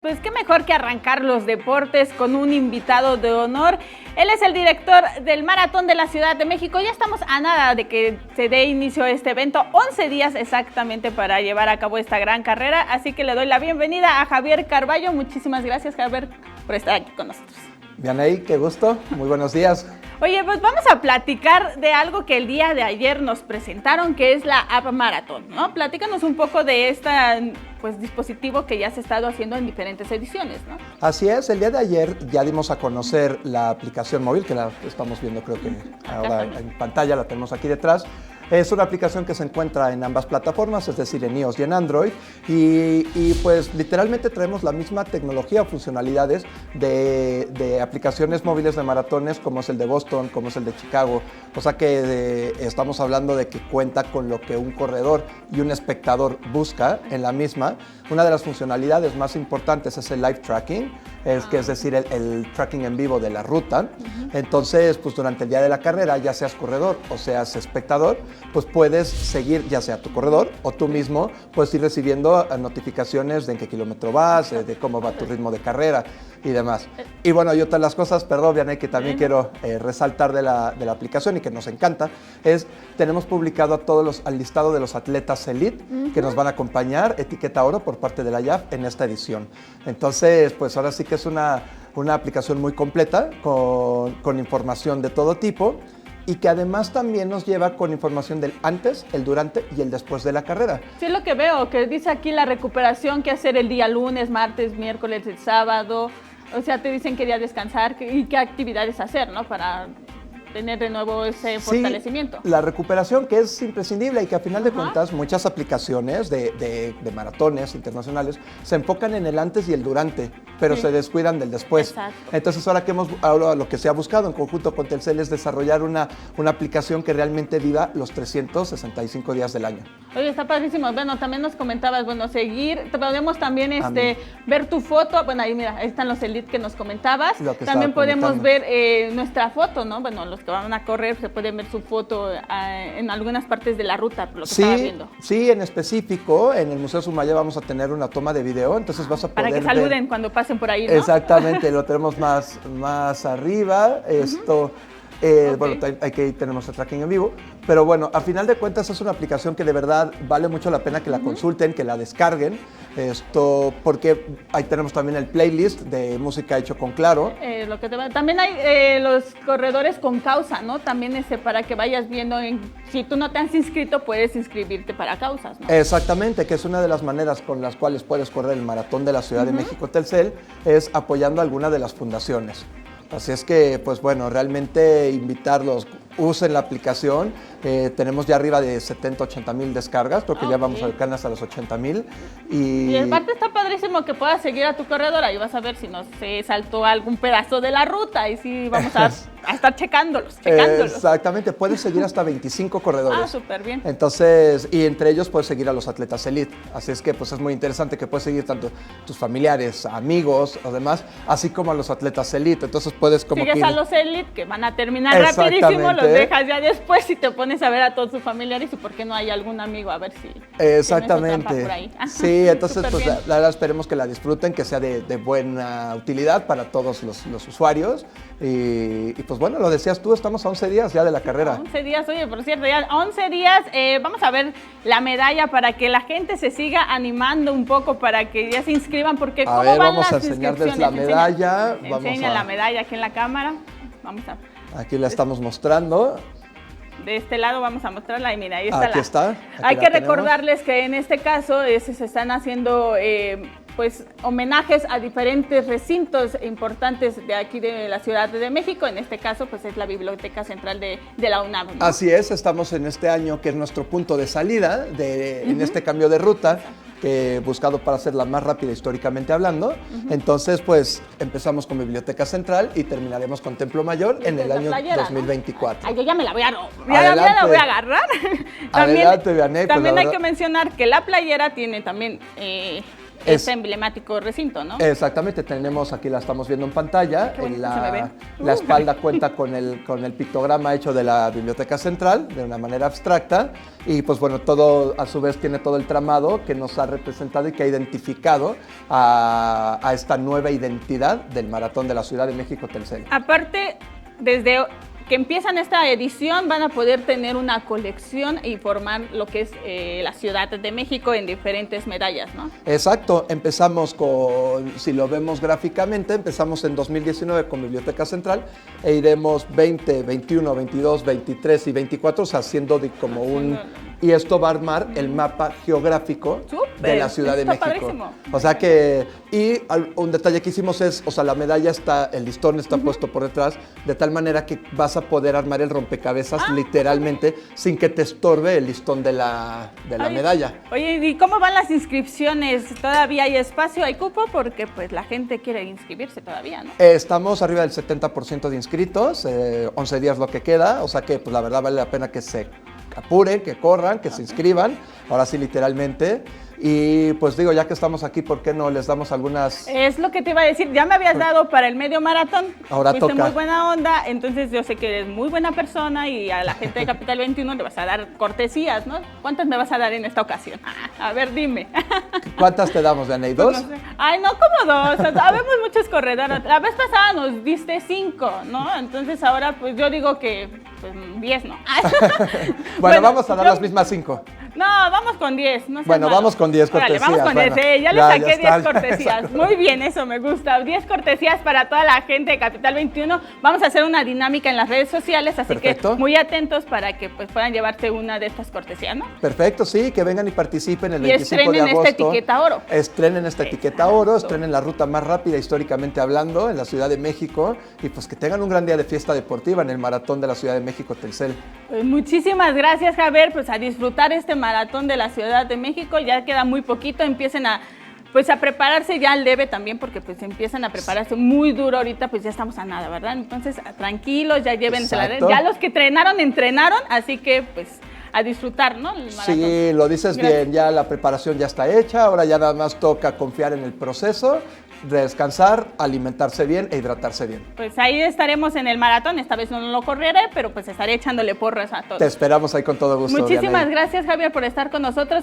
Pues qué mejor que arrancar los deportes con un invitado de honor. Él es el director del Maratón de la Ciudad de México. Ya estamos a nada de que se dé inicio a este evento, 11 días exactamente para llevar a cabo esta gran carrera. Así que le doy la bienvenida a Javier Carballo. Muchísimas gracias, Javier, por estar aquí con nosotros. Vianey, qué gusto. Muy buenos días. Oye, pues vamos a platicar de algo que el día de ayer nos presentaron, que es la App Maratón, ¿no? Platícanos un poco de este dispositivo que ya se ha estado haciendo en diferentes ediciones, ¿no? Así es, el día de ayer ya dimos a conocer la aplicación móvil, que la estamos viendo creo que ahora en pantalla, la tenemos aquí detrás. Es una aplicación que se encuentra en ambas plataformas, es decir, en iOS y en Android, y pues literalmente traemos la misma tecnología o funcionalidades de aplicaciones móviles de maratones como es el de Boston, como es el de Chicago, o sea que estamos hablando de que cuenta con lo que un corredor y un espectador busca en la misma. Una de las funcionalidades más importantes es el live tracking, es decir, el tracking en vivo de la ruta. Entonces, pues durante el día de la carrera, ya seas corredor o seas espectador, pues puedes seguir ya sea tu corredor o tú mismo, puedes ir recibiendo notificaciones de en qué kilómetro vas, de cómo va tu ritmo de carrera y demás. Y bueno, y otra de las cosas, perdón, Vianey, que también quiero resaltar de la aplicación y que nos encanta, es tenemos publicado al listado de los atletas elite que nos van a acompañar, etiqueta oro por parte de la IAF en esta edición. Entonces, pues ahora sí que es una aplicación muy completa con información de todo tipo y que además también nos lleva con información del antes, el durante y el después de la carrera. Sí, es lo que veo, que dice aquí la recuperación que hacer el día lunes, martes, miércoles, el sábado. O sea, te dicen qué día descansar y qué actividades hacer, ¿no? Para tener de nuevo ese fortalecimiento. La recuperación que es imprescindible y que a final de cuentas muchas aplicaciones de maratones internacionales se enfocan en el antes y el durante, pero se descuidan del después. Exacto. Entonces ahora lo que se ha buscado en conjunto con Telcel es desarrollar una aplicación que realmente viva los 365 días del año. Oye, está padrísimo. Bueno, también nos comentabas, seguir, podemos también ver tu foto. Bueno, ahí mira, ahí están los elite que nos comentabas. También podemos ver nuestra foto, ¿no? Bueno, los que van a correr se pueden ver su foto en algunas partes de la ruta, por lo que estaba viendo. Sí, en específico, en el Museo Sumaya vamos a tener una toma de video, entonces vas a poder para que saluden cuando pasen por ahí, ¿no? Exactamente, lo tenemos más arriba, bueno, aquí tenemos el tracking en vivo, pero bueno, a final de cuentas es una aplicación que de verdad vale mucho la pena que la consulten, que la descarguen, porque ahí tenemos también el playlist de música hecho con Claro. También hay los corredores con causa, ¿no? También para que vayas viendo, si tú no te has inscrito, puedes inscribirte para causas, ¿no? Exactamente, que es una de las maneras con las cuales puedes correr el Maratón de la Ciudad de México Telcel, es apoyando alguna de las fundaciones. Así es que, pues bueno, realmente invitarlos, usen la aplicación. Tenemos ya arriba de 70, 80 mil descargas, creo que ya vamos a alcanzar hasta los 80 mil. Y aparte está padrísimo que puedas seguir a tu corredora y vas a ver si no se saltó algún pedazo de la ruta y sí vamos a estar checándolos. Exactamente, puedes seguir hasta 25 corredores. Ah, súper bien. Entonces, y entre ellos puedes seguir a los atletas elite. Así es que pues es muy interesante que puedes seguir tanto tus familiares, amigos, además, así como a los atletas elite. Entonces puedes como sigues a los elite que van a terminar rapidísimo, los dejas ya después y te pones a ver a todos sus familiares y por qué no hay algún amigo a ver si exactamente por ahí. Sí, entonces pues la verdad esperemos que la disfruten, que sea de buena utilidad para todos los usuarios y pues bueno, lo decías tú, estamos a 11 días ya de la carrera. 11 días, oye, por cierto, ya 11 días, vamos a ver la medalla para que la gente se siga animando un poco para que ya se inscriban, porque ¿cómo van vamos las a enseñarles la medalla. Enseña la medalla aquí en la cámara. Aquí la estamos mostrando. De este lado vamos a mostrarla y mira, ahí está. Aquí está. Hay que recordarles que en este caso se están haciendo homenajes a diferentes recintos importantes de aquí de la Ciudad de México. En este caso pues es la Biblioteca Central de la UNAM, ¿no? Así es, estamos en este año que es nuestro punto de salida en este cambio de ruta, que buscado para hacerla más rápida históricamente hablando. Entonces, pues empezamos con Biblioteca Central y terminaremos con Templo Mayor en el año 2024. Ay, yo ya me la voy a agarrar. Adelante, Vianey. También hay que mencionar que la playera tiene también este emblemático recinto, ¿no? Exactamente, tenemos aquí, la estamos viendo en pantalla, Qué bonito se me ve. la espalda cuenta con el pictograma hecho de la Biblioteca Central, de una manera abstracta, y pues bueno, todo a su vez tiene todo el tramado que nos ha representado y que ha identificado a esta nueva identidad del Maratón de la Ciudad de México Telcel. Aparte, desde que empiezan esta edición van a poder tener una colección y formar lo que es la Ciudad de México en diferentes medallas, ¿no? Exacto, empezamos con, si lo vemos gráficamente, empezamos en 2019 con Biblioteca Central e iremos 20, 21, 22, 23 y 24, o sea, haciendo como y esto va a armar el mapa geográfico de la Ciudad de México. Padrísimo. O sea que, y un detalle que hicimos es, o sea, la medalla está, el listón está puesto por detrás, de tal manera que vas a poder armar el rompecabezas literalmente sin que te estorbe el listón de la medalla. Oye, ¿y cómo van las inscripciones? ¿Todavía hay espacio, hay cupo? Porque pues la gente quiere inscribirse todavía, ¿no? Estamos arriba del 70% de inscritos, 11 días lo que queda, o sea que pues la verdad vale la pena que se apuren, que corran, que se inscriban, ahora sí literalmente. Y pues digo, ya que estamos aquí, ¿por qué no les damos algunas? Es lo que te iba a decir, ya me habías dado para el medio maratón. Ahora fuiste toca. Muy buena onda, entonces yo sé que eres muy buena persona y a la gente de Capital 21 le vas a dar cortesías, ¿no? ¿Cuántas me vas a dar en esta ocasión? A ver, dime. ¿Cuántas te damos, Diana? ¿Y dos? No sé. Ay, no, como dos. Sabemos muchos corredores. La vez pasada nos diste 5, ¿no? Entonces ahora pues yo digo que pues, 10, ¿no? Bueno, vamos a dar las mismas 5. No, vamos con 10. No bueno, vamos con 10 cortesías. Órale, vamos con bueno, 10, ya le ya saqué 10 está, cortesías. exacto. Muy bien, eso me gusta. 10 cortesías para toda la gente de Capital 21. Vamos a hacer una dinámica en las redes sociales, así Perfecto. que muy atentos para que pues, puedan llevarse una de estas cortesías, ¿no? Perfecto, sí, que vengan y participen el Y 25 de estrenen agosto. esta etiqueta oro. Estrenen esta etiqueta oro, estrenen la ruta más rápida históricamente hablando en la Ciudad de México y pues que tengan un gran día de fiesta deportiva en el Maratón de la Ciudad de México Telcel. Pues muchísimas gracias, Javier, pues a disfrutar este maratón de la Ciudad de México, ya queda muy poquito, empiecen a prepararse ya al debe también, porque pues empiezan a prepararse muy duro ahorita, pues ya estamos a nada, ¿verdad? Entonces, tranquilos, ya llévense ya los que entrenaron, así que pues a disfrutar, ¿no? El maratón. Sí, lo dices Gracias. bien, ya la preparación ya está hecha, ahora ya nada más toca confiar en el proceso, descansar, alimentarse bien e hidratarse bien. Pues ahí estaremos en el maratón, esta vez no lo correré, pero pues estaré echándole porras a todos. Te esperamos ahí con todo gusto. Muchísimas Diana. gracias, Javier, por estar con nosotros.